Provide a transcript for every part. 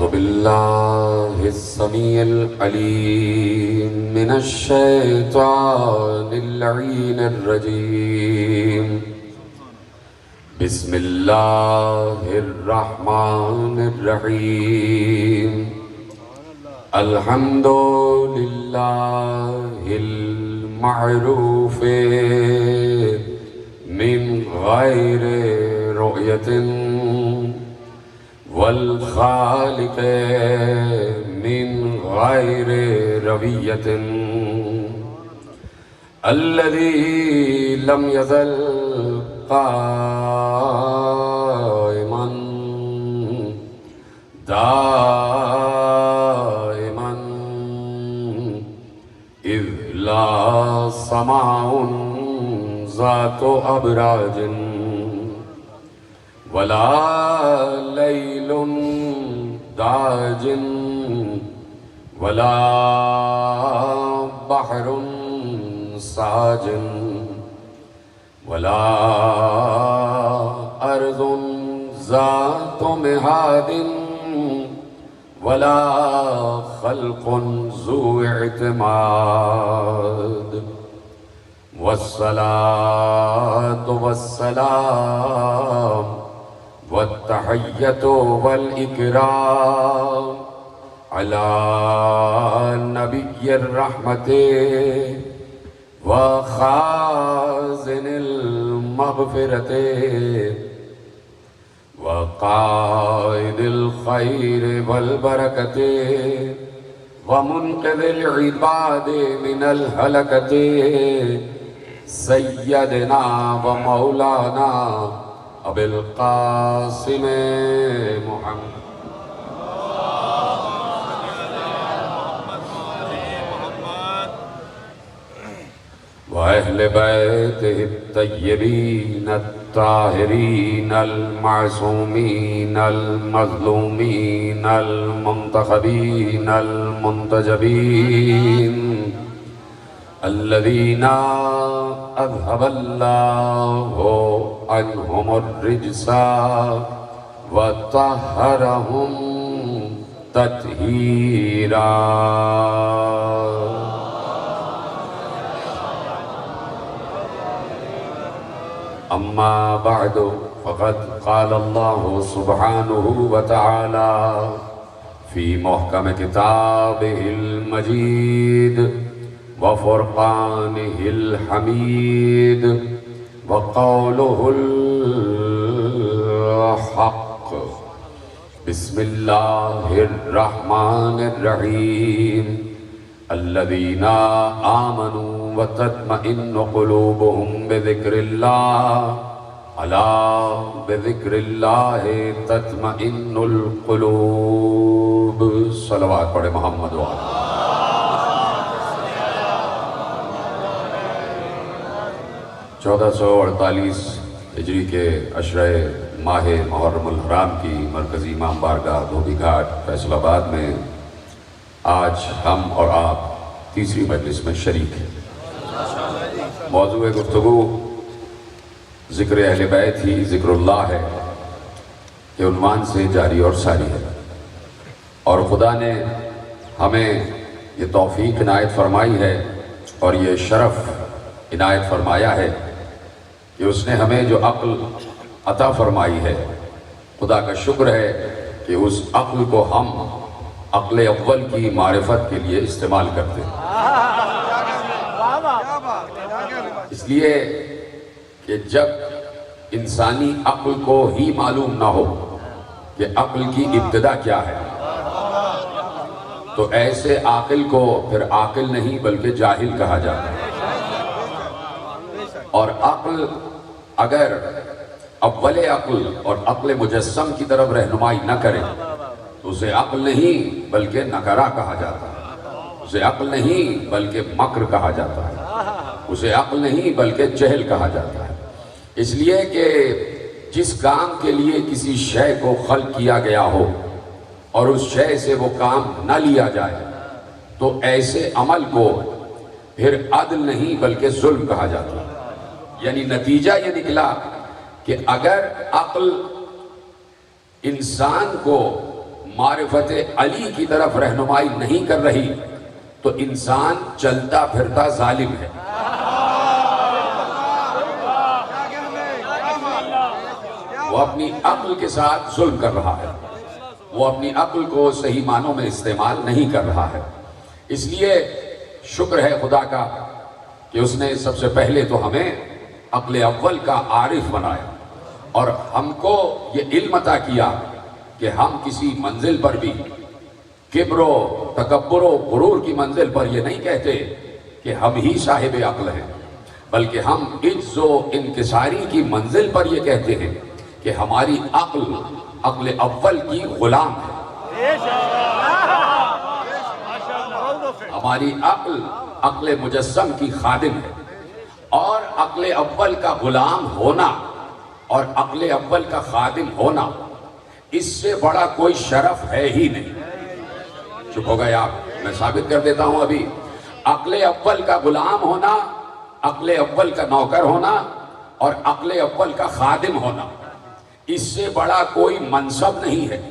أعوذ بالله السميع العليم من الشيطان اللعين الرجيم بسم الله الرحمن الرحيم الحمد لله المعروف من غير رؤية والخالق من غير روية الذي لم يزل قائما دائما إذ لا سماء ذات أبراج ولا ليل داج ولا بحر ساج ولا أرض ذات مهاد ولا خلق ذو اعتماد والصلاة والسلام والتحية والإكرام على نبي الرحمة وخازن المغفرة وقائد الخير والبركة ومنقذ العباد من الهلكة سيدنا ومولانا ابو القاسم محمد وأهل بيته الطيبين الطاهرين المعصومين المظلومين المنتخبين المنتجبين الذين أذهب الله عنهم الرجس وطهرهم تطهيرا أما بعد فقد قال الله سبحانه وتعالى في محكم كتابه المجيد وفرقانه الحميد وقوله الحق بسم الله الرحمن الرحيم الذين آمنوا وتطمئن قلوبهم بذكر الله ألا بذكر الله تطمئن القلوب صلوات پڑھے محمد وآلہ 1448 ہجری کے عشرہ ماہ محرم الحرام کی مرکزی امام بارگاہ دھوبی گھاٹ فیصل آباد میں آج ہم اور آپ تیسری مجلس میں شریک ہیں۔ موضوع گفتگو ذکر اہل بیت ہی ذکر اللہ ہے کہ عنوان سے جاری اور ساری ہے، اور خدا نے ہمیں یہ توفیق عنایت فرمائی ہے اور یہ شرف عنایت فرمایا ہے کہ اس نے ہمیں جو عقل عطا فرمائی ہے، خدا کا شکر ہے کہ اس عقل کو ہم عقل اول کی معرفت کے لیے استعمال کرتے ہیں۔ اس لیے کہ جب انسانی عقل کو ہی معلوم نہ ہو کہ عقل کی ابتدا کیا ہے تو ایسے عاقل کو پھر عاقل نہیں بلکہ جاہل کہا جاتا ہے، اور عقل اگر اول عقل اور عقل مجسم کی طرف رہنمائی نہ کرے تو اسے عقل نہیں بلکہ نکرہ کہا جاتا ہے، اسے عقل نہیں بلکہ مکر کہا جاتا ہے، اسے عقل نہیں بلکہ جہل کہا جاتا ہے۔ اس لیے کہ جس کام کے لیے کسی شے کو خلق کیا گیا ہو اور اس شے سے وہ کام نہ لیا جائے تو ایسے عمل کو پھر عدل نہیں بلکہ ظلم کہا جاتا ہے۔ یعنی نتیجہ یہ نکلا کہ اگر عقل انسان کو معرفت علی کی طرف رہنمائی نہیں کر رہی تو انسان چلتا پھرتا ظالم ہے. وہ اپنی عقل کے ساتھ ظلم کر رہا ہے، وہ اپنی عقل کو صحیح معنوں میں استعمال نہیں کر رہا ہے. اس لیے شکر ہے خدا کا کہ اس نے سب سے پہلے تو ہمیں عقل اول کا عارف بنایا اور ہم کو یہ علم عطا کیا کہ ہم کسی منزل پر بھی کبر و تکبر و غرور کی منزل پر یہ نہیں کہتے کہ ہم ہی صاحب عقل ہیں، بلکہ ہم عجز و انکساری کی منزل پر یہ کہتے ہیں کہ ہماری عقل اول کی غلام ہے. ہماری عقل مجسم کی خادم ہے، اور عقل اول کا غلام ہونا اور عقل اول کا خادم ہونا اس سے بڑا کوئی شرف ہے ہی نہیں. چپ ہو گئے آپ؟ میں ثابت کر دیتا ہوں ابھی. عقل اول کا غلام ہونا، عقل اول کا نوکر ہونا اور عقل اول کا خادم ہونا، اس سے بڑا کوئی منصب نہیں ہے،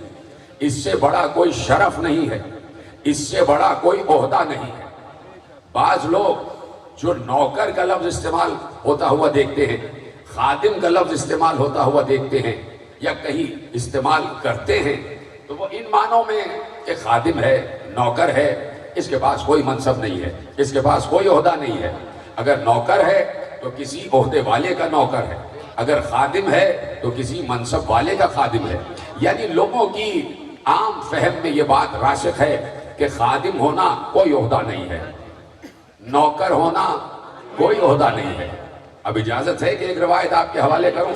اس سے بڑا کوئی شرف نہیں ہے، اس سے بڑا کوئی عہدہ نہیں ہے. بعض لوگ جو نوکر کا لفظ استعمال ہوتا ہوا دیکھتے ہیں، خادم کا لفظ استعمال ہوتا ہوا دیکھتے ہیں یا کہیں استعمال کرتے ہیں، تو وہ ان معنوں میں کہ خادم ہے، نوکر ہے، اس کے پاس کوئی منصب نہیں ہے، اس کے پاس کوئی عہدہ نہیں ہے. اگر نوکر ہے تو کسی عہدے والے کا نوکر ہے، اگر خادم ہے تو کسی منصب والے کا خادم ہے. یعنی لوگوں کی عام فہم میں یہ بات راسخ ہے کہ خادم ہونا کوئی عہدہ نہیں ہے، نوکر ہونا کوئی عہدہ نہیں ہے. اب اجازت ہے کہ ایک روایت آپ کے حوالے کروں؟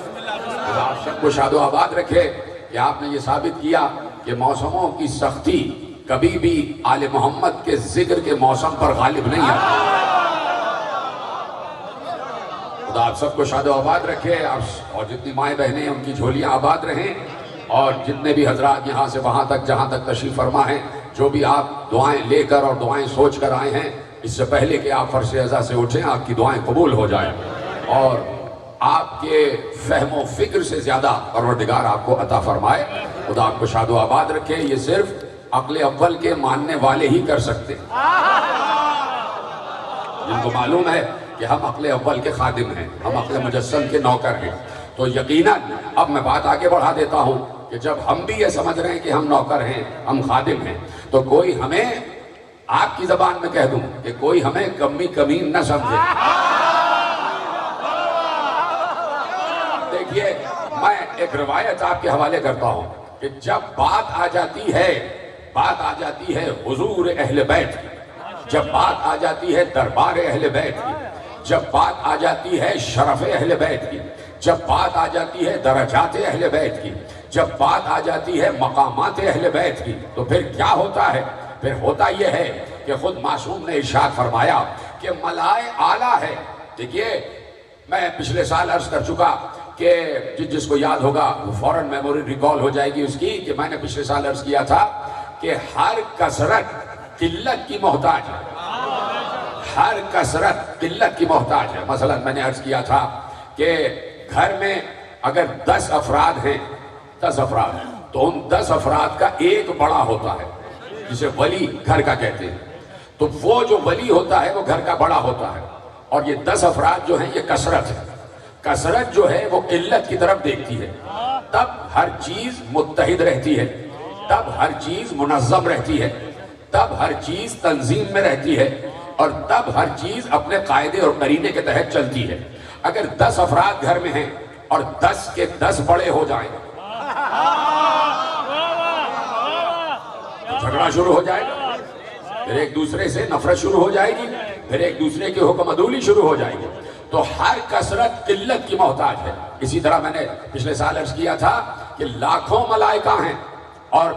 آپ سب کو شاد و آباد رکھے کہ آپ نے یہ ثابت کیا کہ موسموں کی سختی کبھی بھی آل محمد کے ذکر کے موسم پر غالب نہیں آتی. خدا آپ سب کو شاد و آباد رکھے، اور جتنی مائیں بہنیں ان کی جھولیاں آباد رہیں، اور جتنے بھی حضرات یہاں سے وہاں تک جہاں تک تشریف فرما ہیں، جو بھی آپ دعائیں لے کر اور دعائیں سوچ کر آئے ہیں، اس سے پہلے کہ آپ فرش عزا سے اٹھیں آپ کی دعائیں قبول ہو جائیں، اور آپ کے فہم و فکر سے زیادہ پروردگار آپ کو عطا فرمائے. خدا آپ کو شاد و آباد رکھے. یہ صرف عقل اول کے ماننے والے ہی کر سکتے ہیں، جن کو معلوم ہے کہ ہم عقل اول کے خادم ہیں، ہم عقل مجسم کے نوکر ہیں. تو یقیناً اب میں بات آگے بڑھا دیتا ہوں کہ جب ہم بھی یہ سمجھ رہے ہیں کہ ہم نوکر ہیں، ہم خادم ہیں، تو کوئی ہمیں، آپ کی زبان میں کہہ دوں کہ کوئی ہمیں کمی کمین نہ سمجھے. دیکھیے میں ایک روایت آپ کے حوالے کرتا ہوں کہ جب بات آ جاتی ہے حضور اہل بیت کی، جب بات آ جاتی ہے دربار اہل بیت کی، جب بات آ جاتی ہے شرف اہل بیت کی، جب بات آ جاتی ہے درجات اہل بیت کی، جب بات آ جاتی ہے مقامات اہل بیت کی، تو پھر کیا ہوتا ہے؟ پھر ہوتا یہ ہے کہ خود معصوم نے ارشاد فرمایا کہ ملائے اعلیٰ ہے. دیکھیے میں پچھلے سال عرض کر چکا کہ جس کو یاد ہوگا وہ فوراً میموری ریکال ہو جائے گی اس کی، کہ میں نے پچھلے سال عرض کیا تھا کہ ہر کثرت قلت کی محتاج ہے، ہر کثرت قلت کی محتاج ہے. مثلا میں نے عرض کیا تھا کہ گھر میں اگر 10 افراد ہیں، 10 افراد، تو ان 10 افراد کا ایک بڑا ہوتا ہے جسے ولی گھر کا کہتے ہیں. تو وہ جو ولی ہوتا ہے وہ گھر کا بڑا ہوتا ہے، اور یہ 10 افراد جو ہیں یہ کثرت ہے. کثرت جو ہے وہ قلت کی طرف دیکھتی ہے، تب ہر چیز متحد رہتی ہے، تب ہر چیز منظم رہتی ہے، تب ہر چیز تنظیم میں رہتی ہے، اور تب ہر چیز اپنے قاعدے اور قرینے کے تحت چلتی ہے. اگر 10 افراد گھر میں ہیں اور 10 کے 10 بڑے ہو جائیں تو جھگڑا شروع ہو جائے گا، پھر ایک دوسرے سے نفرت شروع ہو جائے گی، پھر ایک دوسرے کی حکم عدولی شروع ہو جائے گی. تو ہر کثرت قلت کی محتاج ہے. اسی طرح میں نے پچھلے سال عرض کیا تھا کہ لاکھوں ملائکہ ہیں، اور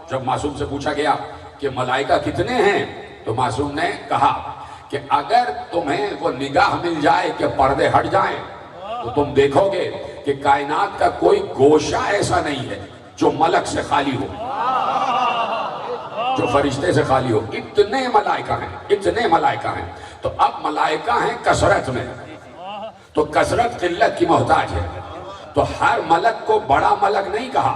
جب معصوم سے پوچھا گیا کہ ملائکہ کتنے ہیں تو معصوم نے کہا کہ اگر تمہیں وہ نگاہ مل جائے کہ پردے ہٹ جائیں تو تم دیکھو گے کہ کائنات کا کوئی گوشہ ایسا نہیں ہے جو ملک سے خالی ہو، جو فرشتے سے خالی ہو. اتنے ملائکہ ہیں، اتنے ملائکہ ہیں. تو اب ملائکہ ہیں کثرت میں، تو کثرت قلت کی محتاج ہے. تو ہر ملک کو بڑا ملک نہیں کہا،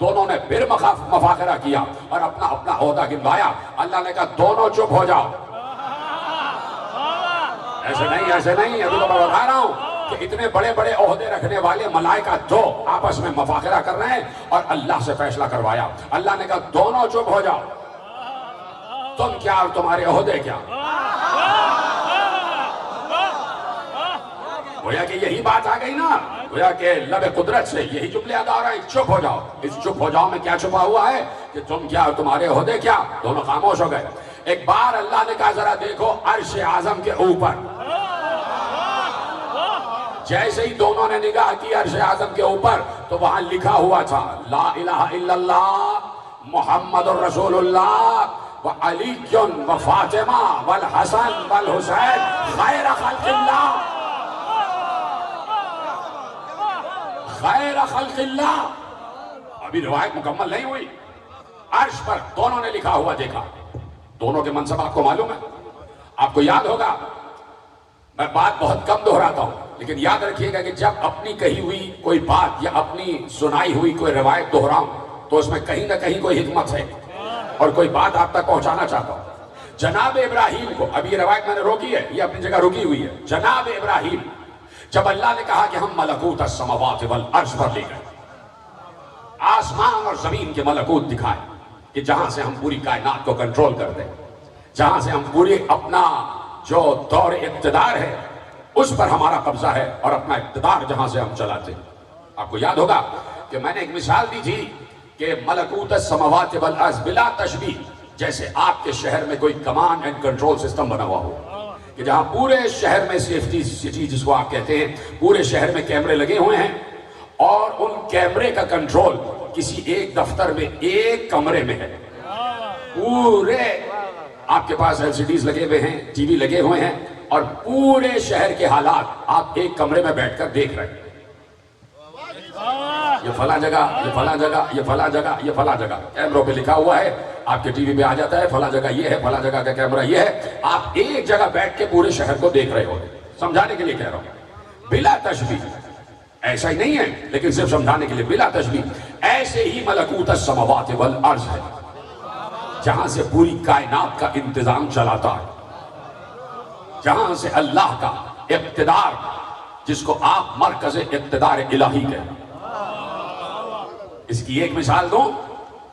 دونوں نے پھر مفاخرہ کیا اور اپنا اپنا عہدہ گنوایا. اللہ نے کہا دونوں چپ ہو جاؤ. ایسے نہیں ابھی تو میں بتا رہا ہوں کہ اتنے بڑے بڑے عہدے رکھنے والے ملائکہ دو آپس میں مفاخرہ کر رہے ہیں اور اللہ سے فیصلہ کروایا. اللہ نے کہا دونوں چپ ہو جاؤ. تم کیا اور تمہارے عہدے کیا. گویا کہ یہی بات آ گئی نا, گویا کہ لب قدرت سے یہی جملے ادا ہو رہا ہے, چپ ہو جاؤ. اس چپ ہو جاؤ میں کیا چھپا ہوا ہے کہ تم کیا اور تمہارے عہدے کیا. دونوں خاموش ہو گئے. ایک بار اللہ نے کہا ذرا دیکھو عرش اعظم کے اوپر. جیسے ہی دونوں نے نگاہ کی عرش اعظم کے اوپر تو وہاں لکھا ہوا تھا لا الہ الا اللہ محمد الرسول اللہ وعلی وفاطمہ والحسن والحسین خیر خلق اللہ خیر خلق اللہ. ابھی روایت مکمل نہیں ہوئی. عرش پر دونوں نے لکھا ہوا دیکھا. دونوں کے منصب آپ کو معلوم ہے, آپ کو یاد ہوگا. میں بات بہت کم دہراتا ہوں لیکن یاد رکھیے گا کہ جب اپنی کہی ہوئی کوئی بات یا اپنی سنائی ہوئی کوئی روایت دہراؤں تو اس میں کہیں نہ کہیں کوئی حکمت ہے اور کوئی بات آپ تک پہنچانا چاہتا ہوں. جناب ابراہیم کو, ابھی یہ روایت میں نے روکی ہے, یہ اپنی جگہ رکی ہوئی ہے. جناب ابراہیم جب اللہ نے کہا کہ ہم ملکوت السماوات والارض پر لے گئے, آسمان اور زمین کے ملکوت دکھائے کہ جہاں سے ہم پوری کائنات کو کنٹرول کر دیں, جہاں سے ہم پوری اپنا جو دور اقتدار ہے اس پر ہمارا قبضہ ہے اور اپنا اقتدار جہاں سے ہم چلاتے ہیں. آپ کو یاد ہوگا کہ میں نے ایک مثال دی تھی کہ ملکوت السماوات والارض بلا تشبیہ, جیسے آپ کے شہر میں کوئی کمانڈ اینڈ کنٹرول سسٹم بنا ہوا ہو کہ جہاں پورے شہر میں سیفٹی سٹی جس کو آپ کہتے ہیں, پورے شہر میں کیمرے لگے ہوئے ہیں اور ان کیمرے کا کنٹرول کسی ایک دفتر میں ایک کمرے میں ہے. پورے آپ کے پاس LCDs لگے ہوئے ہیں, ٹی وی لگے ہوئے ہیں اور پورے شہر کے حالات آپ ایک کمرے میں بیٹھ کر دیکھ رہے ہیں. یہ فلاں جگہ, یہ فلاں جگہ, یہ فلاں جگہ, یہ فلاں جگہ کیمروں پہ لکھا ہوا ہے. آپ کے ٹی وی پہ آ جاتا ہے فلاں جگہ یہ ہے, فلاں جگہ کا کیمرہ یہ ہے. آپ ایک جگہ بیٹھ کے پورے شہر کو دیکھ رہے ہو. سمجھانے کے لیے کہہ رہا ہوں, بلا تشبیہ. ایسا ہی نہیں ہے لیکن صرف سمجھانے کے لیے, بلا تشبیہ. ایسے ہی ملکوت السماوات والارض ہے جہاں سے پوری کائنات کا انتظام چلاتا ہے, جہاں سے اللہ کا اقتدار, جس کو آپ مرکز اقتدار الہی کہیں. اس کی ایک مثال دوں,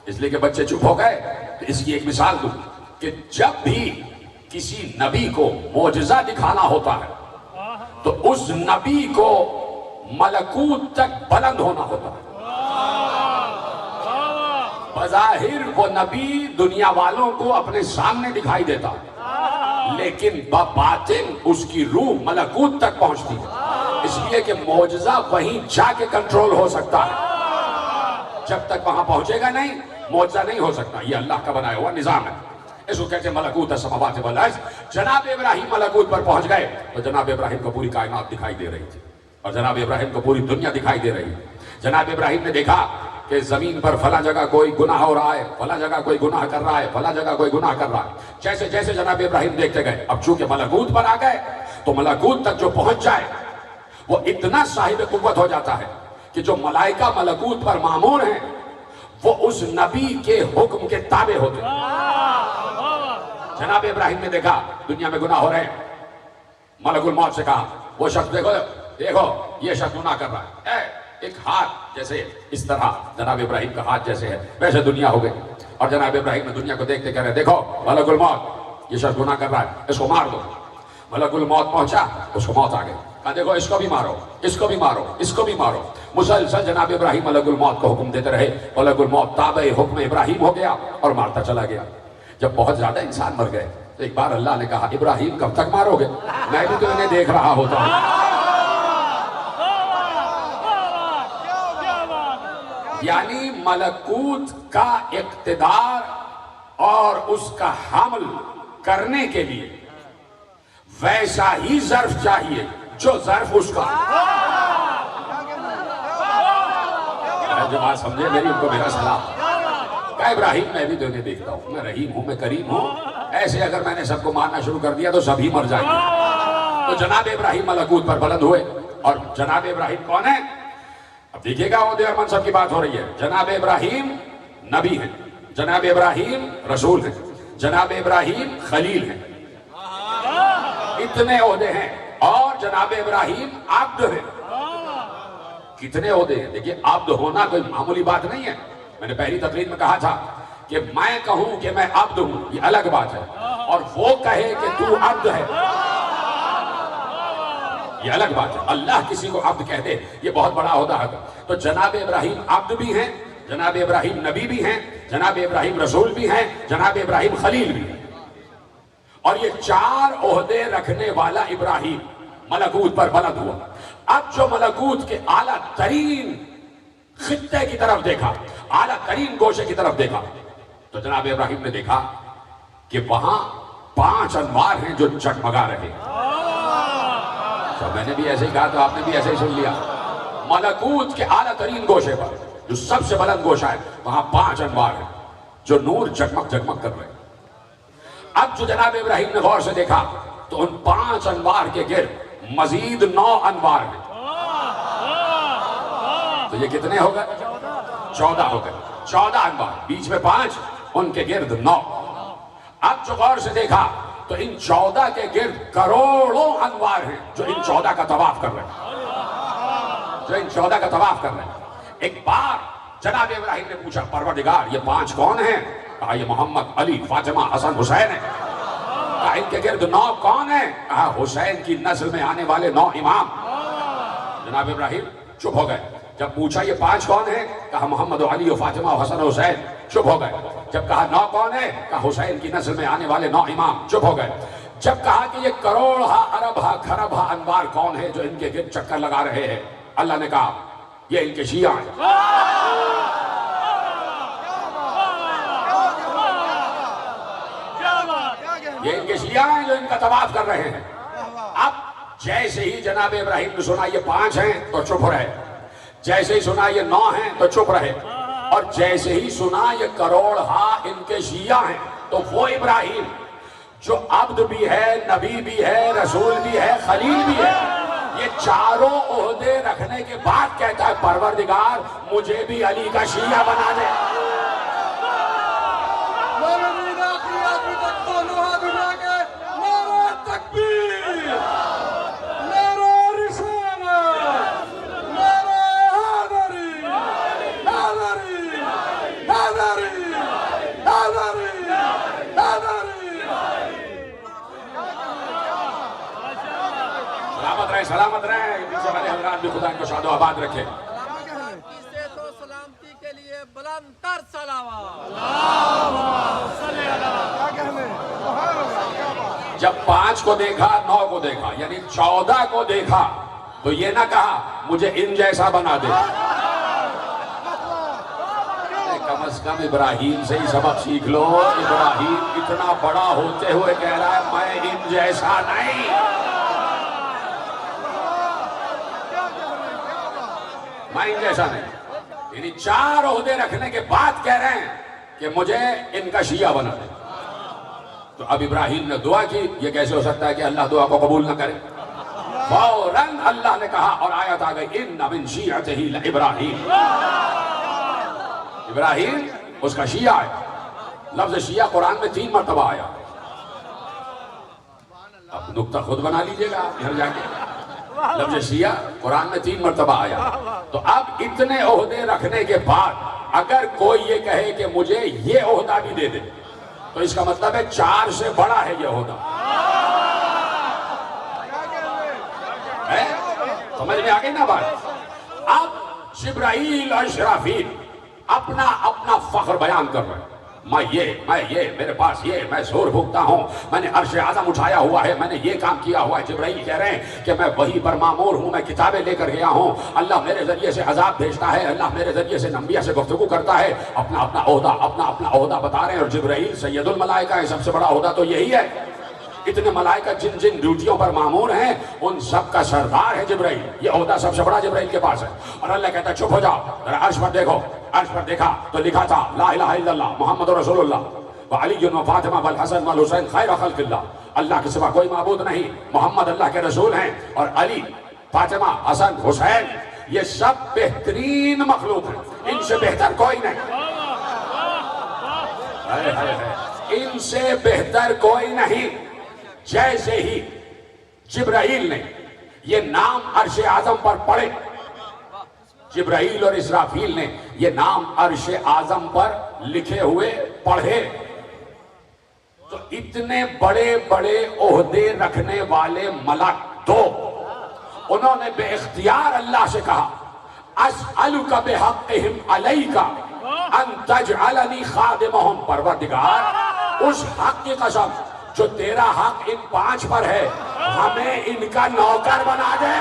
اس لیے کہ بچے چپ ہو گئے تو اس کی ایک مثال دوں کہ جب بھی کسی نبی کو معجزہ دکھانا ہوتا ہے تو اس نبی کو ملکوت تک بلند ہونا ہوتا ہے. بظاہر وہ نبی دنیا والوں کو اپنے سامنے دکھائی دیتا لیکن بباطن اس کی روح ملکوت تک پہنچتی ہے, اس لیے کہ معجزہ وہیں جا کے کنٹرول ہو سکتا ہے. جب تک وہاں پہنچے گا نہیں معجزہ نہیں ہو سکتا. یہ اللہ کا بنایا ہوا نظام ہے, اس کو کہتے ہیں ملکوت السماوات والارض. جناب ابراہیم ملکوت پر پہنچ گئے تو جناب ابراہیم کو پوری کائنات دکھائی دے رہی تھی اور جناب ابراہیم کو پوری دنیا دکھائی دے رہی ہے. جناب ابراہیم نے دیکھا کہ زمین پر فلاں جگہ کوئی گناہ ہو رہا ہے, فلاں جگہ کوئی گناہ کر رہا ہے, فلاں جگہ کوئی گناہ کر رہا ہے. جیسے جیسے جناب ابراہیم دیکھتے گئے, اب چونکہ ملکوت پر آ گئے تو ملکوت تک جو پہنچ جائے وہ اتنا صاحب قوت ہو جاتا ہے کہ جو ملائکہ ملکوت پر مامور ہیں وہ اس نبی کے حکم کے تابع ہوتے ہیں. جناب ابراہیم نے دیکھا دنیا میں گناہ ہو رہے ہیں, ملک الموت سے کہا وہ شخص دیکھو دیکھو یہ شخص گناہ کر رہا ہے. ایک ہاتھ جیسے اس طرح جناب ابراہیم کا ہاتھ جیسے ہے ویسے دنیا ہو گئی اور جناب ابراہیم نے دنیا کو دیکھتے کہہ رہے دیکھو ملک الموت یہ شخص گناہ کر رہا ہے, اس کو مار دو. ملک الموت پہنچا, اس کو موت آ گئی. کہا دیکھو اس کو بھی مارو, اس کو بھی مارو, اس کو بھی مارو. مسلسل جناب ابراہیم ملک الموت کو حکم دیتے رہے. ملک الموت تابع حکم ابراہیم ہو گیا اور مارتا چلا گیا. جب بہت زیادہ انسان مر گئے تو ایک بار اللہ نے کہا ابراہیم کب تک مارو گے, میں بھی تو انہیں دیکھ رہا ہوتا ہوں. یعنی ملکوت کا اقتدار اور اس کا حمل کرنے کے لیے ویسا ہی ظرف چاہیے جو ظرف اس کا. جو بات سمجھے میری ان کو میرا سلام. کہا ابراہیم میں بھی تو انہیں دیکھتا ہوں, میں رحیم ہوں, میں کریم ہوں. ایسے اگر میں نے سب کو مارنا شروع کر دیا تو سبھی مر جائیں گے. تو جناب ابراہیم ملکوت پر بلند ہوئے. اور جناب ابراہیم کون ہے؟ اب دیکھیے گا عہدے اور منصب کی بات ہو رہی ہے. جناب ابراہیم نبی ہیں, جناب ابراہیم رسول ہیں, جناب ابراہیم خلیل ہیں, اتنے عہدے ہیں. اور جناب ابراہیم عبد ہیں. کتنے عہدے ہیں. دیکھیے عبد ہونا کوئی معمولی بات نہیں ہے. میں نے پہلی تقریر میں کہا تھا کہ میں کہوں کہ میں عبد ہوں یہ الگ بات ہے, اور وہ کہے کہ تو عبد ہے یہ الگ بات ہے. اللہ کسی کو عبد کہہ دے یہ بہت بڑا عہدہ ہے. تو جناب ابراہیم عبد بھی ہیں, جناب ابراہیم نبی بھی ہیں, جناب ابراہیم رسول بھی ہیں, جناب ابراہیم خلیل بھی ہیں. اور یہ 4 عہدے رکھنے والا ابراہیم ملکوت پر بلند ہوا. اب جو ملکوت کے اعلیٰ ترین خطے کی طرف دیکھا, اعلیٰ ترین گوشے کی طرف دیکھا, تو جناب ابراہیم نے دیکھا کہ وہاں 5 انوار ہیں جو جگمگا رہے. میں نے بھی ایسے ہی کہا تو آپ نے بھی ایسے ہی سن لیا. ملکوت کے اعلیٰ ترین گوشے پر جو سب سے بلند گوشہ ہے وہاں 5 انوار ہیں جو نور جگمگ جگمگ کر رہے ہیں. اب جو جناب ابراہیم نے غور سے دیکھا تو ان 5 انوار کے گرد مزید 9 انوار ہیں. تو یہ کتنے ہو گئے؟ 14 ہو گئے. 14 انوار, بیچ میں 5, ان کے گرد 9. اب جو غور سے دیکھا تو ان 14 کے گرد کروڑوں انوار ہیں جو ان 14 کا طواف کر رہے ہیں, جو ان 14 کا طواف کر رہے ہیں. ایک بار جناب ابراہیم نے پوچھا پروردگار یہ 5 کون ہیں؟ کہا یہ محمد, علی, فاطمہ, حسن, حسین ہیں. کہا ان کے گرد 9 کون ہیں؟ کہا حسین کی نسل میں آنے والے 9 امام. جناب ابراہیم چپ ہو گئے. جب پوچھا یہ 5 کون ہیں؟ کہا محمد و علی و فاطمہ و حسن و حسین. چپ ہو گئے. جب کہا 9 کون ہیں؟ کہا حسین کی نسل میں آنے والے 9 امام. چپ ہو گئے. جب کہا کہ یہ کروڑ ارب کھرب انوار کون ہے جو ان کے گرد چکر لگا رہے ہیں؟ اللہ نے کہا یہ ان کے شیعہ ہیں. یہ ان کے شیعہ ہیں جو ان کا طواف کر رہے ہیں. اب جیسے ہی جناب ابراہیم نے سنا یہ 5 ہیں تو چپ رہے, جیسے ہی سنا یہ 9 ہیں تو چپ رہے, اور جیسے ہی سنا یہ کروڑ ان کے شیعہ ہیں تو وہ ابراہیم جو عبد بھی ہے, نبی بھی ہے, رسول بھی ہے, خلیل بھی ہے, یہ 4 عہدے رکھنے کے بعد کہتا ہے پروردگار مجھے بھی علی کا شیعہ بنا دے. سلامت رہے پیچھے والے حضرات بھی خدا کو شاد و آباد رکھے. سلامتی کے لیے بلند تر صلوات. جب 5 کو دیکھا, 9 کو دیکھا, یعنی 14 کو دیکھا تو یہ نہ کہا مجھے ان جیسا بنا دے. کم از کم ابراہیم سے ہی سبق سیکھ لو. ابراہیم اتنا بڑا ہوتے ہوئے کہہ رہا ہے میں ان جیسا نہیں. میں ان جیسا نہیں. یعنی 4 عہدے رکھنے کے بعد کہہ رہے ہیں کہ مجھے ان کا شیعہ بنا دے. تو اب ابراہیم نے دعا کی. یہ کیسے ہو سکتا ہے کہ اللہ دعا کو قبول نہ کرے؟ فوراً اللہ نے کہا اور آیت آ گئی ان من شیعتہ لابراہیم. ابراہیم اس کا شیعہ ہے. لفظ شیعہ قرآن میں 3 مرتبہ آیا. اب نقطہ خود بنا لیجئے گا گھر جا کے. لفظ شیعہ قرآن میں 3 مرتبہ آیا. تو اب اتنے عہدے رکھنے کے بعد اگر کوئی یہ کہے کہ مجھے یہ عہدہ بھی دے دے تو اس کا مطلب ہے 4 سے بڑا ہے یہ عہدہ. سمجھ میں آگئی نا بات؟ اب جبرائیل اور اسرافیل اپنا اپنا فخر بیان کر رہے ہیں. میں یہ میرے پاس یہ میں زور بھوکتا ہوں, میں نے عرش اعظم اٹھایا ہوا ہے, میں نے یہ کام کیا ہوا ہے. جبرائیل کہہ رہے ہیں کہ میں وہی پر مامور ہوں, میں کتابیں لے کر گیا ہوں, اللہ میرے ذریعے سے عذاب بھیجتا ہے, اللہ میرے ذریعے سے انبیاء سے گفتگو کرتا ہے. اپنا اپنا عہدہ بتا رہے ہیں. اور جبرائیل سید الملائکہ ہے, سب سے بڑا عہدہ تو یہی ہے. اتنے ملائکہ جن جن ڈیوٹیوں پر مامور ہیں ان سب کا سردار ہے جبرائیل. یہ عہدہ سب سے بڑا جبرائیل کے پاس ہے. اور اللہ کہتا ہے چپ ہو جاؤ, ذرا عرش پر دیکھو. عرش پر دیکھا تو لکھا تھا لا الہ الا اللہ محمد رسول اللہ وعلی و فاطمہ والحسن والحسین خیر خلق اللہ. اللہ کے سوا کوئی معبود نہیں, محمد اللہ کے رسول ہیں, اور علی, فاطمہ, حسن, حسین یہ سب بہترین مخلوق ہیں، ان سے بہتر کوئی نہیں، ان سے بہتر کوئی نہیں۔ جیسے ہی جبرائیل نے یہ نام عرش اعظم پر پڑھے، جبرائیل اور اسرافیل نے یہ نام عرش اعظم پر لکھے ہوئے پڑھے، تو اتنے بڑے بڑے عہدے رکھنے والے ملک دو، انہوں نے بے اختیار اللہ سے کہا اسألک بحقہم علیک ان تجعلنی خادمہم، پروردگار اس حق کی قسم جو تیرا حق ان 5 پر ہے، ہمیں ان کا نوکر بنا دے۔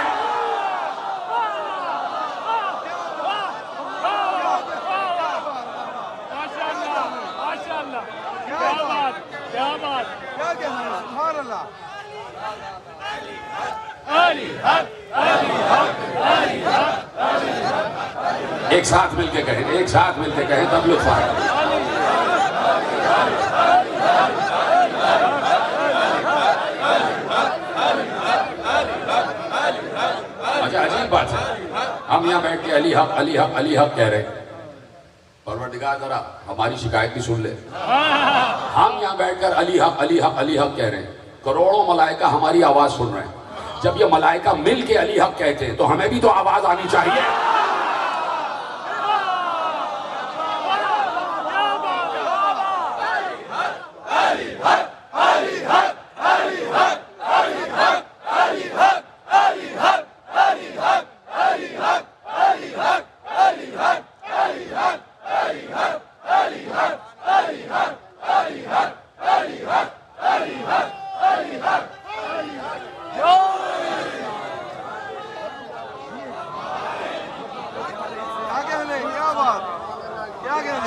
ایک ساتھ مل کے کہیں، ایک ساتھ مل کے کہیں، تب لطف آئے۔ اچھا عجیب بات ہے، ہم یہاں بیٹھ کے علی حق علی حق علی حق کہہ رہے ہیں، پروردگار ذرا ہماری شکایت بھی سن لے۔ ہم یہاں بیٹھ کر علی حق علی حق علی حق کہہ رہے ہیں، کروڑوں ملائکہ ہماری آواز سن رہے ہیں، جب یہ ملائکہ مل کے علی حق کہتے ہیں تو ہمیں بھی تو آواز آنی چاہیے۔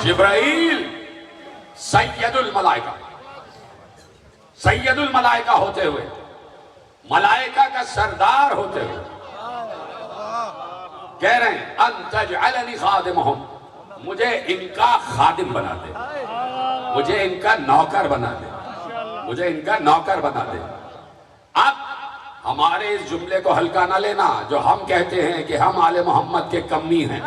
جبرائیل سید الملائکہ، سید الملائکہ ہوتے ہوئے، ملائکہ کا سردار ہوتے ہوئے کہہ رہے ہیں ان تجعلنی خادمہم، مجھے ان کا خادم بنا دے، مجھے ان کا نوکر بنا دے، مجھے ان کا نوکر بنا دے۔ اب ہمارے اس جملے کو ہلکا نہ لینا جو ہم کہتے ہیں کہ ہم آل محمد کے کمی ہیں۔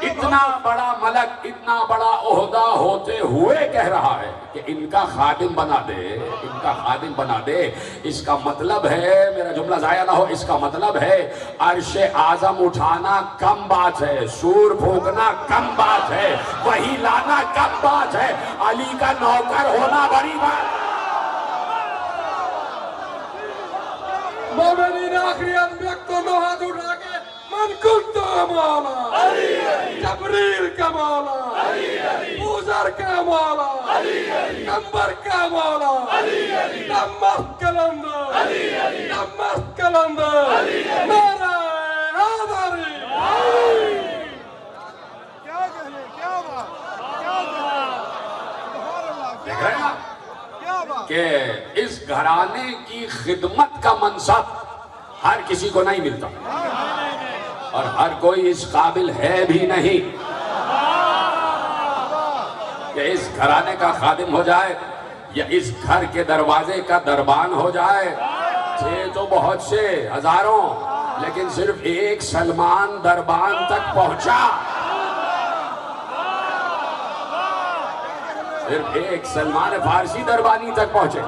اتنا بڑا ملک، اتنا بڑا عہدہ ہوتے ہوئے کہہ رہا ہے کہ ان کا خادم بنا دے، ان کا خادم بنا دے۔ اس کا مطلب ہے، میرا جملہ ضائع نہ ہو، اس کا مطلب ہے عرش اعظم اٹھانا کم بات ہے، سور پھونکنا کم بات ہے، وحی لانا کم بات ہے، علی کا نوکر ہونا بڑی بات۔ مومنین آخری انبیاء کو ہاتھ اٹھا کے من کنت مولا، جبریل کا مولا، بوذر کا مولا، پیغمبر کا مولا، نمت کلندر، نمت کلندر، نعرہ حیدری۔ کیا کہنے، کیا بات، کیا بات، دیکھ رہے ہیں آپ کیا بات۔ کہ اس گھرانے کی خدمت کا منصب ہر کسی کو نہیں ملتا، اور ہر کوئی اس قابل ہے بھی نہیں کہ اس گھرانے کا خادم ہو جائے یا اس گھر کے دروازے کا دربان ہو جائے۔ تھے تو بہت سے، ہزاروں، لیکن صرف ایک سلمان دربان تک پہنچا، صرف ایک سلمان فارسی دربانی تک پہنچے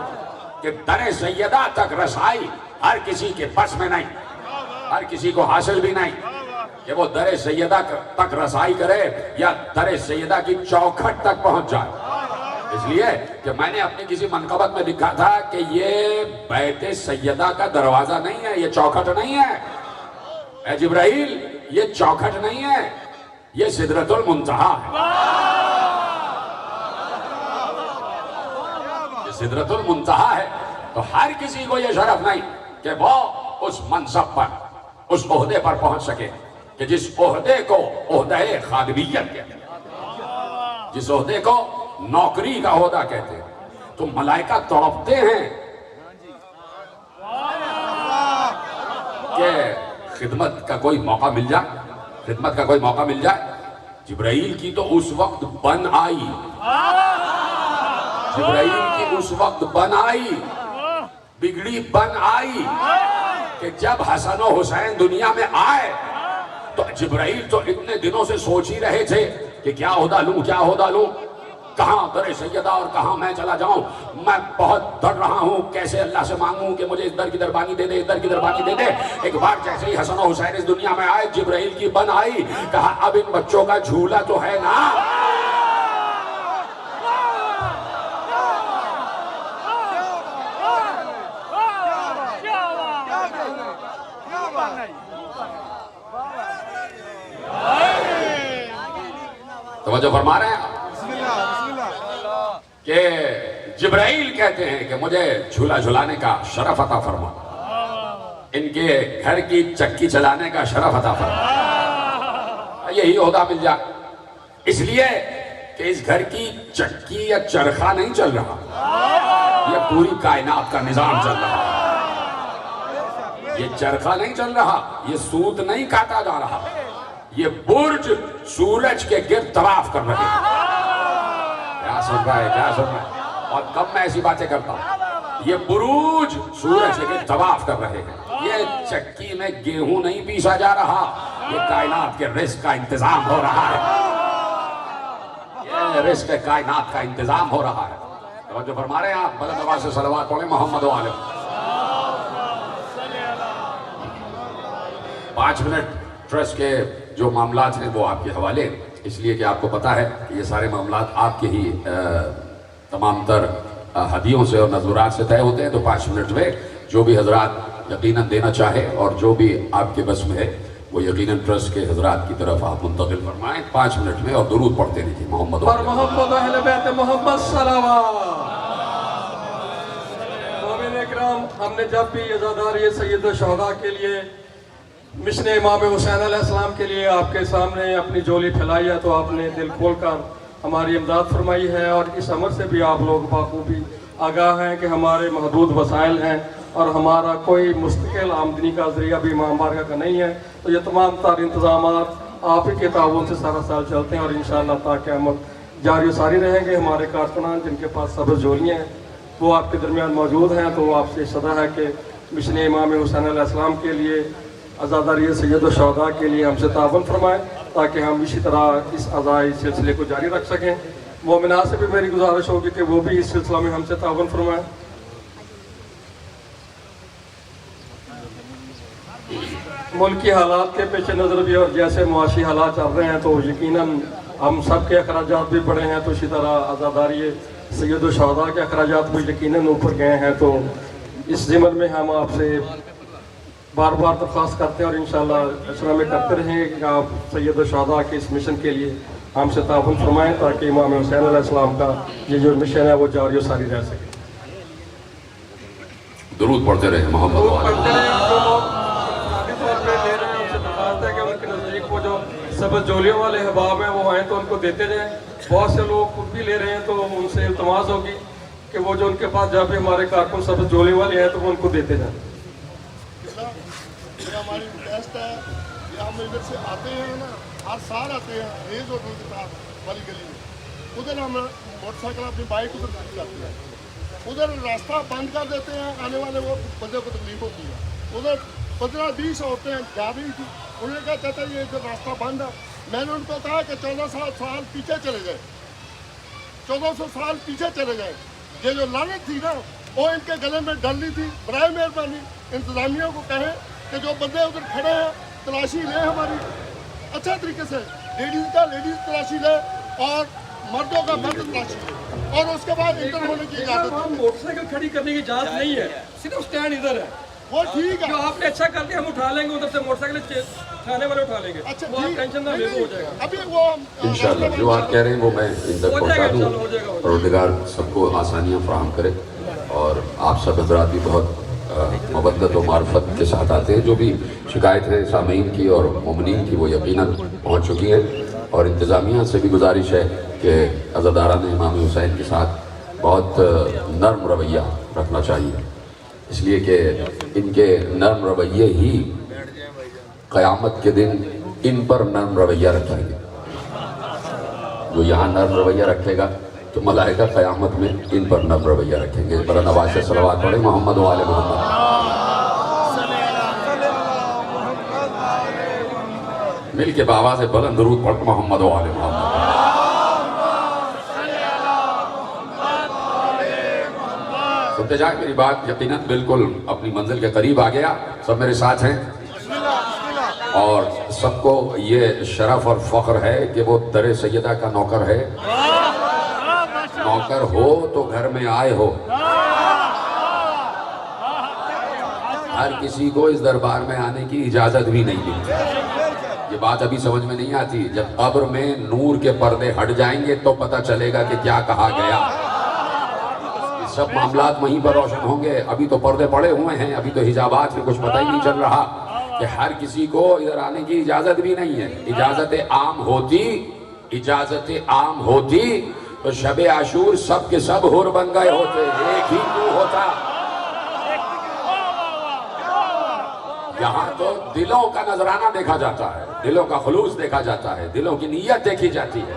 کہ در سیدہ تک رسائی ہر کسی کے بس میں نہیں، ہر کسی کو حاصل بھی نہیں کہ وہ در سیدہ تک رسائی کرے یا در سیدہ کی چوکھٹ تک پہنچ جائے۔ اس لیے کہ میں نے اپنی کسی منقبت میں لکھا تھا کہ یہ بیت سیدہ کا دروازہ نہیں ہے، یہ چوکھٹ نہیں ہے، اے جبرائیل یہ چوکھٹ نہیں ہے، یہ سدرۃ المنتہا ہے، یہ سدرۃ المنتہا ہے۔ تو ہر کسی کو یہ شرف نہیں کہ وہ اس منصب پر، اس عہدے پر پہنچ سکے کہ جس عہدے کو عہدہ خادمیت کہتے ہیں، جس عہدے کو نوکری کا عہدہ کہتے ہیں۔ تو ملائکہ تڑپتے ہیں کہ خدمت کا کوئی موقع مل جائے، خدمت کا کوئی موقع مل جائے۔ جبرائیل کی تو اس وقت بن آئی، جبرائیل کی اس وقت بن آئی بگڑی بن آئی کہ جب حسن و حسین دنیا میں آئے تو جبرائیل تو اتنے دنوں سے سوچ ہی رہے تھے کہ کیا عہدہ لوں، کہاں در سیدہ اور کہاں میں چلا جاؤں. میں بہت ڈر رہا ہوں، کیسے اللہ سے مانگوں کہ مجھے اس در کی دربانی دے دے، اس در کی دربانی دے دے. ایک بار جیسے ہی حسن و حسین اس دنیا میں آئے، جبرائیل کی بن آئی. کہا اب ان بچوں کا جھولا تو ہے نا. توجہ فرما رہے ہیں کہ جبرائیل کہتے ہیں کہ مجھے جھولا جھلانے کا شرف عطا فرما، ان کے گھر کی چکی چلانے کا شرف عطا فرما. یہی عہدہ مل جائے. اس لیے کہ اس گھر کی چکی یا چرخہ نہیں چل رہا، یہ پوری کائنات کا نظام چل رہا. یہ چرخہ نہیں چل رہا، یہ سوت نہیں کاٹا جا رہا، یہ برج سورج کے گرد طواف کر رہے ہیں. کیا سن رہا ہے، کیا سن رہا ہے؟ اور کب میں ایسی باتیں کرتا ہوں. یہ بروج سورج کے گرد طواف کر رہے ہیں. یہ چکی میں گیہوں نہیں پیسا جا رہا، یہ کائنات کے رزق کا انتظام ہو رہا ہے. یہ رزق کائنات کا انتظام ہو رہا ہے. توجہ فرما رہے ہیں آپ. بلند آواز سے صلوات پڑھیں محمد و آلہ. 5 منٹ ٹرسٹ کے جو معاملات ہیں وہ آپ کے حوالے، اس لیے کہ آپ کو پتا ہے کہ یہ سارے معاملات آپ کے ہی تمام تر ہدیوں سے اور نذرات سے طے ہوتے ہیں. تو 5 منٹ میں جو بھی حضرات یقیناً دینا چاہے اور جو بھی آپ کے بس میں ہے وہ یقیناً ٹرسٹ کے حضرات کی طرف آپ منتقل فرمائیں 5 منٹ میں. اور درود پڑھتے رہیے محمد اور محمد اہل بیت محمد صلوات. مومن اکرام، ہم نے جب بھی عزاداری سید الشہداء کے لیے مشن امام حسین علیہ السلام کے لیے آپ کے سامنے اپنی جولی پھیلائی ہے تو آپ نے دل کھول کر ہماری امداد فرمائی ہے. اور اس عمر سے بھی آپ لوگ بخوبی آگاہ ہیں کہ ہمارے محدود وسائل ہیں اور ہمارا کوئی مستقل آمدنی کا ذریعہ بھی امام بارگاہ کا نہیں ہے. تو یہ تمام تر انتظامات آپ ہی کے تعاون سے سارا سال چلتے ہیں اور انشاءاللہ تا قیامت جاری و ساری رہیں گے. ہمارے کارکنان جن کے پاس سبز جولیاں ہیں وہ آپ کے درمیان موجود ہیں. تو آپ سے صدا ہے کہ مشن امام حسین علیہ السلام کے لیے، عزاداری سید الشہداء کے لیے ہم سے تعاون فرمائیں تاکہ ہم اسی طرح اس عزائی سلسلے کو جاری رکھ سکیں. مومنات سے بھی میری گزارش ہوگی کہ وہ بھی اس سلسلہ میں ہم سے تعاون فرمائیں. ملکی حالات کے پیش نظر بھی اور جیسے معاشی حالات چل رہے ہیں تو یقیناً ہم سب کے اخراجات بھی بڑھے ہیں. تو اسی طرح عزاداری سید الشہداء کے اخراجات بھی یقیناً اوپر گئے ہیں. تو اس ضمن میں ہم آپ سے بار بار درخواست کرتے ہیں اور انشاءاللہ اشرا میں کرتے رہیں گے کہ آپ سید الشہداء کے اس مشن کے لیے ہم سے تعاون فرمائیں تاکہ امام حسین علیہ السلام کا یہ جو مشن ہے وہ جاری و ساری رہ سکے. درود پڑھتے رہے محمد و آلہ. درخواست ہے کہ ان کے نزدیک وہ جو سبز جولیوں والے احباب ہیں وہ آئیں تو ان کو دیتے جائیں. بہت سے لوگ خود بھی لے رہے ہیں تو ان سے التماس ہوگی کہ وہ جو ان کے پاس جب بھی ہمارے کارکن سبز جولی والے ہیں تو وہ ان کو دیتے جائیں. یہ ہماری ریکویسٹ ہے کہ ہم ادھر سے آتے ہیں نا، ہر سال آتے ہیں ریز ہوٹل کے ساتھ والی گلی میں. ادھر ہم موٹر سائیکل اپنی بائک ادھر کھڑی کرتے ہیں، ادھر راستہ بند کر دیتے ہیں. آنے والے وہ بندے کو تکلیف ہوتی ہے. ادھر 15-20 عورتیں جا رہی تھیں. انہوں نے کہا چاہتا یہ ادھر راستہ بند ہے. میں نے ان کو کہا کہ 1400 سال پیچھے چلے جائیں، 1400 سال پیچھے چلے جائیں. یہ جو لعنت تھی نا وہ ان کے گلے میں ڈلنی تھی. برائے مہربانی انتظامیہ کو کہیں کہ جو بندے ادھر کھڑے ہیں تلاشی لیں ہماری اچھا طریقے سے. لیڈیز کا لیڈیز تلاشی لے اور مردوں کا مرد تلاشی لے اور اس کے بعد انٹر ہونے کی اجازت. موٹر سائیکل کھڑی کرنے کی اجازت نہیں ہے، صرف سٹینڈ ادھر ہے. وہ ٹھیک ہے، جو آپ نے اچھا کر دیا ہم اٹھا لیں گے ادھر سے موٹر سائیکل تھانے والے اٹھا لیں گے. اچھا وہ آپ ٹینشن نہ لے ہو جائے گا. ابھی وہ انشاءاللہ جو آپ کہہ رہے ہیں وہ میں ان تک پہنچا دوں. پروردگار سب کو آسانیاں فراہم کرے. اور آپ سب حضرات بھی بہت مودت و معرفت کے ساتھ آتے ہیں. جو بھی شکایتیں سامعین کی اور مومنین کی وہ یقیناً پہنچ چکی ہیں. اور انتظامیہ سے بھی گزارش ہے کہ عزاداران امام حسین کے ساتھ بہت نرم رویہ رکھنا چاہیے، اس لیے کہ ان کے نرم رویے ہی قیامت کے دن ان پر نرم رویہ رکھیں گے. جو یہاں نرم رویہ رکھے گا تو ملائکہ قیامت میں ان پر نرم رویہ رکھیں گے. برا نواز سے صلوات پڑھیں محمد و آل محمد. مل کے بآواز بلند درود پڑھ محمد و آل محمد. سنتے جائیں میری بات, یقیناً بالکل اپنی منزل کے قریب آ گیا. سب میرے ساتھ ہیں اور سب کو یہ شرف اور فخر ہے کہ وہ در سیدہ کا نوکر ہے. نوکر ہو تو گھر میں آئے ہو. ہر کسی کو اس دربار میں آنے کی اجازت بھی نہیں ملتی. یہ بات ابھی سمجھ میں نہیں آتی. جب قبر میں نور کے پردے ہٹ جائیں گے تو پتہ چلے گا کہ کیا کہا گیا. سب معاملات وہیں پر روشن ہوں گے. ابھی تو پردے پڑے ہوئے ہیں, ابھی تو حجابات میں کچھ پتہ ہی نہیں چل رہا کہ ہر کسی کو ادھر آنے کی اجازت بھی نہیں ہے. اجازت عام ہوتی تو شب عاشور سب کے سب حور بن گئے ہوتے. ایک ہی کیوں ہوتا. یہاں تو دلوں کا نذرانہ دیکھا جاتا ہے, دلوں کا خلوص دیکھا جاتا ہے, دلوں کی نیت دیکھی جاتی ہے.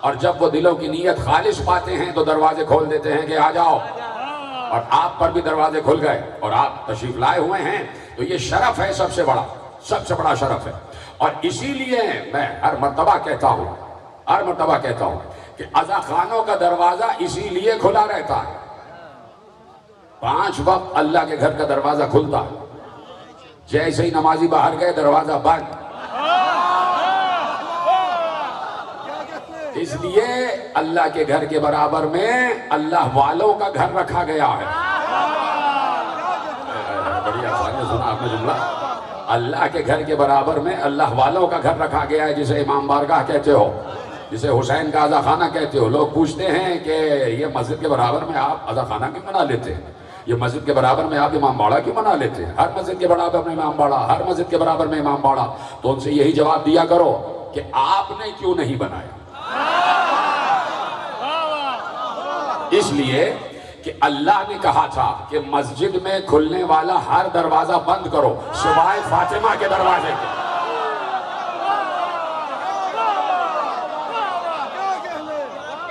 اور جب وہ دلوں کی نیت خالص پاتے ہیں تو دروازے کھول دیتے ہیں کہ آ جاؤ. اور آپ پر بھی دروازے کھل گئے اور آپ تشریف لائے ہوئے ہیں. تو یہ شرف ہے, سب سے بڑا شرف ہے. اور اسی لیے میں ہر مرتبہ کہتا ہوں کہ عزا خانوں کا دروازہ اسی لیے کھلا رہتا ہے. 5 وقت اللہ کے گھر کا دروازہ کھلتا ہے. جیسے ہی نمازی باہر گئے دروازہ بند. اس لیے اللہ کے گھر کے برابر میں اللہ والوں کا گھر رکھا گیا ہے. بڑی آسانی سنا آپ نے جملہ. اللہ کے گھر کے برابر میں اللہ والوں کا گھر رکھا گیا ہے, جسے امام بارگاہ کہتے ہو, جسے حسین کا عزا خانہ کہتے ہو. لوگ پوچھتے ہیں کہ یہ مسجد کے برابر میں آپ عزا خانہ کیوں بنا لیتے ہیں, یہ مسجد کے برابر میں آپ امام باڑہ کیوں بنا لیتے ہیں. ہر مسجد کے برابر میں امام باڑہ, ہر مسجد کے برابر میں امام باڑہ. تو ان سے یہی جواب دیا کرو کہ آپ نے کیوں نہیں بنایا. اس لیے کہ اللہ نے کہا تھا کہ مسجد میں کھلنے والا ہر دروازہ بند کرو سوائے فاطمہ کے دروازے کے.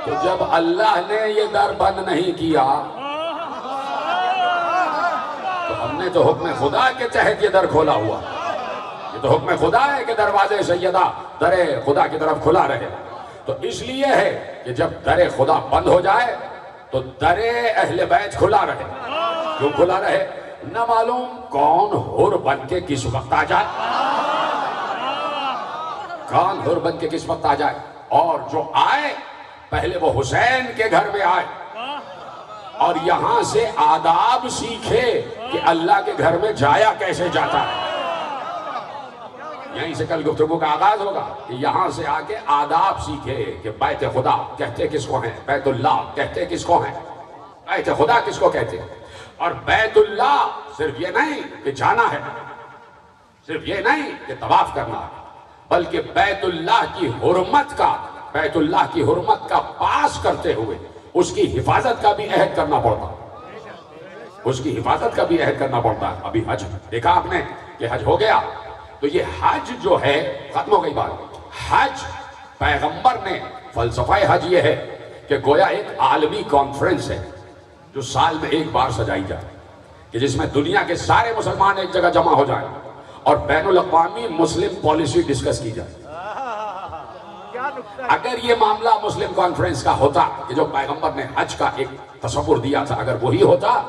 تو جب اللہ نے یہ در بند نہیں کیا تو ہم نے تو حکم خدا کے تحت یہ در کھولا ہوا. یہ تو حکم خدا ہے کہ دروازے سیدہ در خدا کی طرف کھلا رہے. تو اس لیے ہے کہ جب در خدا بند ہو جائے تو در اہل بیت کھلا رہے. کیوں کھلا رہے؟ نہ معلوم کون حور بن کے کس وقت آ جائے. کون حور بن کے کس وقت آ جائے. اور جو آئے پہلے وہ حسین کے گھر میں آئے اور یہاں سے آداب سیکھے کہ اللہ کے گھر میں جایا کیسے جاتا ہے. یہیں سے کل گفتگو کا آغاز ہوگا کہ یہاں سے آ کے آداب سیکھے کہ بیت خدا کہتے کس کو ہیں, بیت اللہ کہتے کس کو ہیں, بیت خدا کس کو کہتے ہیں. اور بیت اللہ صرف یہ نہیں کہ جانا ہے, صرف یہ نہیں کہ طواف کرنا ہے, بلکہ بیت اللہ کی حرمت کا پاس کرتے ہوئے اس کی حفاظت کا بھی عہد کرنا پڑتا ہے. ابھی حج دیکھا آپ نے کہ حج ہو گیا. تو یہ حج جو ہے ختم ہو گئی بات. حج پیغمبر نے فلسفہ حج یہ ہے کہ گویا ایک عالمی کانفرنس ہے جو سال میں ایک بار سجائی جائے, کہ جس میں دنیا کے سارے مسلمان ایک جگہ جمع ہو جائیں اور بین الاقوامی مسلم پالیسی ڈسکس کی جائے. اگر یہ معاملہ مسلم کانفرنس کا ہوتا کہ جو پیغمبر نے حج کا ایک تصور دیا تھا, اگر وہی ہوتا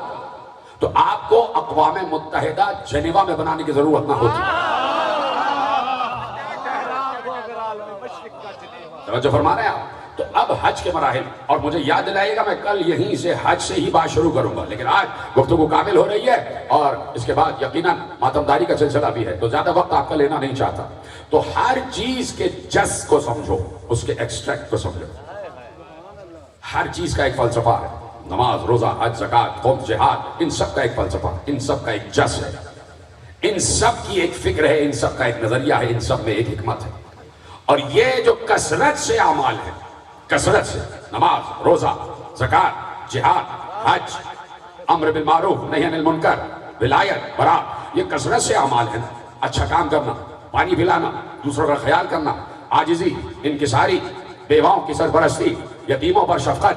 تو آپ کو اقوام متحدہ جنیوا میں بنانے کی ضرورت نہ ہوتی. توجہ فرما رہے ہیں آپ. تو اب حج کے مراحل, اور مجھے یاد دلائیے گا, میں کل یہیں سے حج سے ہی بات شروع کروں گا, لیکن آج گفتگو کامل ہو رہی ہے اور اس کے بعد یقیناً ماتمداری کا سلسلہ بھی ہے, تو زیادہ وقت آپ کا لینا نہیں چاہتا. تو ہر چیز کے جس کو سمجھو, اس کے ایکسٹریکٹ کو سمجھو. ہر چیز کا ایک فلسفہ ہے. نماز, روزہ, حج, زکوٰۃ, خمس, جہاد, ان سب کا ایک فلسفہ, ان سب کا ایک جس ہے, ان سب کی ایک فکر ہے, ان سب کا ایک نظریہ ہے, ان سب میں ایک حکمت ہے. اور یہ جو کثرت سے اعمال ہے, کثرت سے نماز, روزہ, زکوٰۃ, جہاد, حج, امر بالمعروف, نہی عن المنکر, ولایت, برات, یہ کثرت سے اعمال ہے. اچھا کام کرنا, پانی پلانا, دوسروں کا خیال کرنا, عاجزی, انکساری, بیواؤں کی سرپرستی, یتیموں پر شفقت,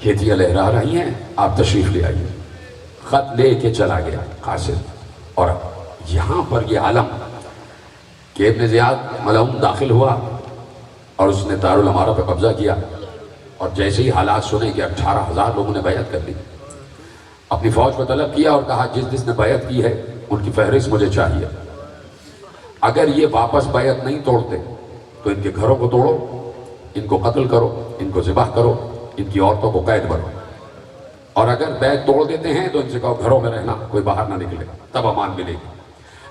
کھیتیاں لہرا رہی ہیں، آپ تشریف لے آئیے۔ خط لے کے چلا گیا قاصد۔ اور یہاں پر یہ عالم کہ ابن زیاد ملعون داخل ہوا اور اس نے دارالامارہ پہ قبضہ کیا، اور جیسے ہی حالات سنے کہ 18,000 لوگوں نے بیعت کر لی، اپنی فوج کو طلب کیا اور کہا جس نے بیعت کی ہے ان کی فہرست مجھے چاہیے۔ اگر یہ واپس بیعت نہیں توڑتے تو ان کے گھروں کو توڑو، ان کو قتل کرو، ان کو ذبح کرو، ان کی عورتوں کو قید بنو، اور اگر بیعت توڑ دیتے ہیں تو ان سے کہو گھروں میں رہنا، کوئی باہر نہ نکلے، تب امان ملے گی۔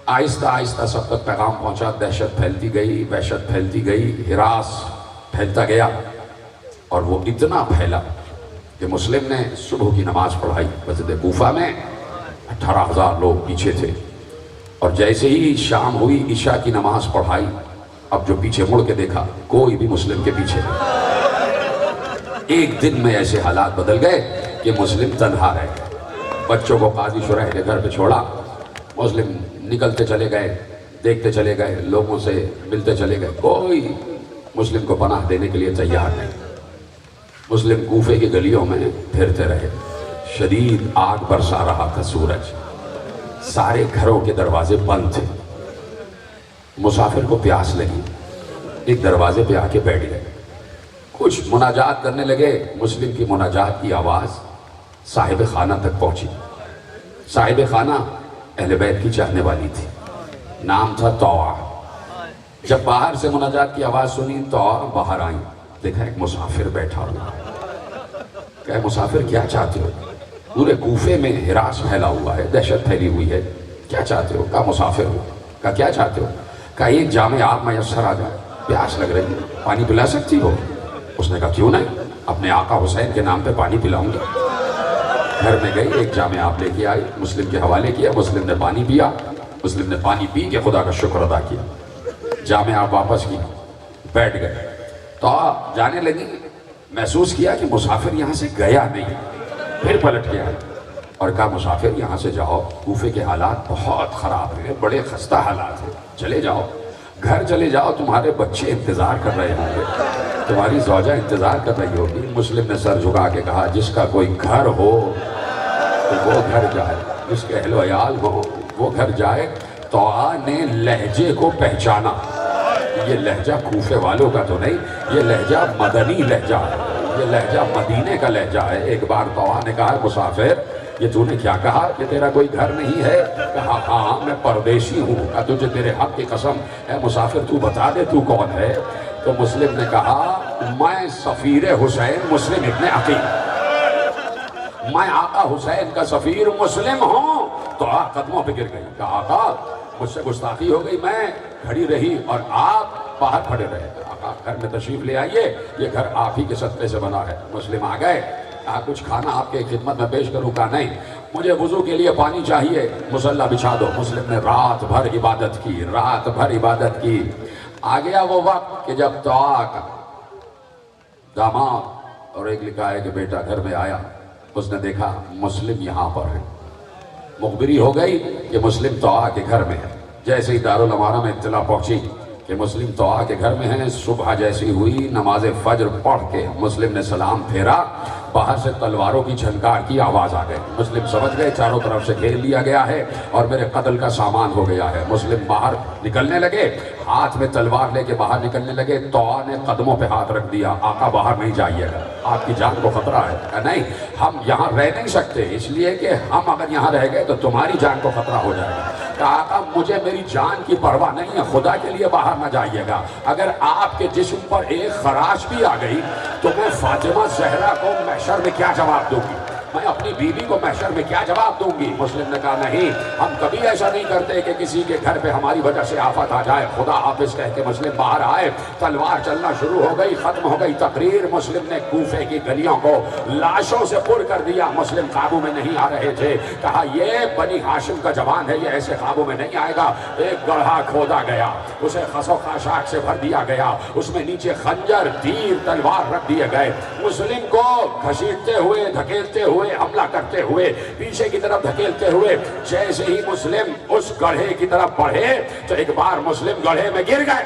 آہستہ آہستہ سب تک پیغام پہنچا، دہشت پھیلتی گئی، وحشت پھیلتی گئی، ہراس پھیلتا گیا، اور وہ اتنا پھیلا کہ مسلم نے صبح کی نماز پڑھائی مسجد کوفہ میں، 18,000 لوگ پیچھے تھے، اور جیسے ہی شام ہوئی عشاء کی نماز پڑھائی، اب جو پیچھے مڑ کے دیکھا کوئی بھی مسلم کے پیچھے نہیں۔ ایک دن میں ایسے حالات بدل گئے کہ مسلم تنہا رہ گئے۔ بچوں کو قاضی شرح کے گھر پہ چھوڑا، مسلم نکلتے چلے گئے، دیکھتے چلے گئے، لوگوں سے ملتے چلے گئے، کوئی مسلم کو پناہ دینے کے لیے تیار نہیں۔ مسلم کوفے کی گلیوں میں پھرتے رہے، شدید آگ برسا رہا تھا سورج، سارے گھروں کے دروازے بند تھے۔ مسافر کو پیاس لگی، ایک دروازے پہ آ کے بیٹھ گئے، کچھ مناجات کرنے لگے۔ مسلم کی مناجات کی آواز صاحب خانہ تک پہنچی۔ صاحب خانہ اہل بیت کی چاہنے والی تھی، نام تھا طوعہ۔ جب باہر سے مناجات کی آواز سنی، طوعہ باہر آئیں، دیکھا ایک مسافر بیٹھا ہوا۔ کہا مسافر کیا چاہتے ہو؟ پورے کوفے میں ہراس پھیلا ہوا ہے، دہشت پھیلی ہوئی ہے، کیا چاہتے ہو؟ کہا مسافر ہو۔ کہا کیا چاہتے ہو؟ کہا ایک جام آب میسر آ جائے، پیاس لگ رہی ہے، پانی پلا سکتی ہو؟ اس نے کہا کیوں نہیں، اپنے آقا حسین کے نام پہ پانی پلاؤں گا۔ گھر میں گئی، ایک جام آب لے کے آئی، مسلم کے حوالے کیا، مسلم نے پانی پیا، مسلم نے پانی پی کے خدا کا شکر ادا کیا، جام آب واپس کی، بیٹھ گئے۔ تو جانے لگی، محسوس کیا کہ مسافر یہاں سے گیا نہیں، پھر پلٹ کے آئی اور کہا مسافر یہاں سے جاؤ، کوفے کے حالات بہت خراب ہیں، بڑے خستہ حالات ہیں، چلے جاؤ، گھر چلے جاؤ، تمہارے بچے انتظار کر رہے ہوں گے، تمہاری زوجہ انتظار کر رہی ہوگی۔ مسلم نے سر جھکا کے کہا جس کا کوئی گھر ہو تو وہ گھر جائے، جس کے اہل و عیال ہو وہ گھر جائے۔ طوعہ نے لہجے کو پہچانا، یہ لہجہ کوفے والوں کا تو نہیں، یہ لہجہ مدنی لہجہ ہے، یہ لہجہ مدینے کا لہجہ ہے۔ ایک بار طوعہ نے کہا مسافر یہ تو نے کیا کہا کہ تیرا کوئی گھر نہیں ہے؟ کہا ہاں میں پردیسی ہوں۔ کہا تجھے تیرے حق کی قسم ہے مسافر تو بتا دے تو کون ہے؟ تو مسلم نے کہا میں سفیر حسین مسلم ابن عقیل، میں آقا حسین کا سفیر مسلم ہوں۔ تو قدموں پہ گر گئی، کہا آقا مجھ سے گستاخی ہو گئی، میں کھڑی رہی اور آپ باہر کھڑے رہے۔ آقا گھر میں تشریف لے آئیے، یہ گھر آپ ہی کے صدقے سے بنا ہے۔ مسلم آ گئے، کہا کچھ کھانا آپ کے خدمت میں پیش کروں؟ کہا نہیں، مجھے وضو کے لیے پانی چاہیے، مصلی بچھا دو۔ مسلم نے رات بھر عبادت کی، رات بھر عبادت کی۔ آ گیا وہ وقت کہ جب طوعہ کا داماد اور ایک لکھا ہے کہ بیٹا گھر میں آیا، اس نے دیکھا مسلم یہاں پر ہے، مخبری ہو گئی کہ مسلم طوعہ کے گھر میں ہے۔ جیسے ہی دارالامارہ میں اطلاع پہنچی کہ مسلم طوعہ کے گھر میں ہیں، صبح جیسی ہوئی نماز فجر پڑھ کے مسلم نے سلام پھیرا، باہر سے تلواروں کی جھنکار کی آواز آ گئی۔ مسلم سمجھ گئے چاروں طرف سے گھیر لیا گیا ہے اور میرے قتل کا سامان ہو گیا ہے۔ مسلم باہر نکلنے لگے، ہاتھ میں تلوار لے کے باہر نکلنے لگے۔ طوعہ نے قدموں پہ ہاتھ رکھ دیا، آقا باہر نہیں جائیے گا، آپ کی جان کو خطرہ ہے۔ کہا نہیں، ہم یہاں رہ نہیں سکتے، اس لیے کہ ہم اگر یہاں رہ گئے تو تمہاری جان کو خطرہ ہو جائے گا۔ کہا آقا مجھے میری جان کی پرواہ نہیں ہے، خدا کے لیے باہر نہ جائیے گا، اگر آپ کے جسم پر ایک خراش بھی آ گئی تو میں فاطمہ زہرا کو محشر میں کیا جواب دوں گی، میں اپنی بیوی کو محشر میں کیا جواب دوں گی؟ مسلم نے کہا نہیں، ہم کبھی ایسا نہیں کرتے کہ کسی کے گھر پہ ہماری وجہ سے آفت آ جائے، خدا حافظ کہہ کے مسلم باہر آئے۔ تلوار چلنا شروع ہو گئی، ختم ہو گئی تقریر۔ مسلم نے کوفے کی گلیوں کو لاشوں سے پر کر دیا، مسلم قابو میں نہیں آ رہے تھے۔ کہا یہ بنی ہاشم کا جوان ہے، یہ ایسے قابو میں نہیں آئے گا۔ ایک گڑھا کھودا گیا، اسے خس و خاشاک سے بھر دیا گیا، اس میں نیچے خنجر تیر تلوار رکھ دیے گئے۔ مسلم کو گھسیٹتے ہوئے دھکیلتے ہوئے حملہ کرتے ہوئے پیچھے کی طرف دھکیلتے ہوئے جیسے ہی مسلم اس گڑھے کی طرف بڑھے تو ایک بار مسلم گڑھے میں گر گئے۔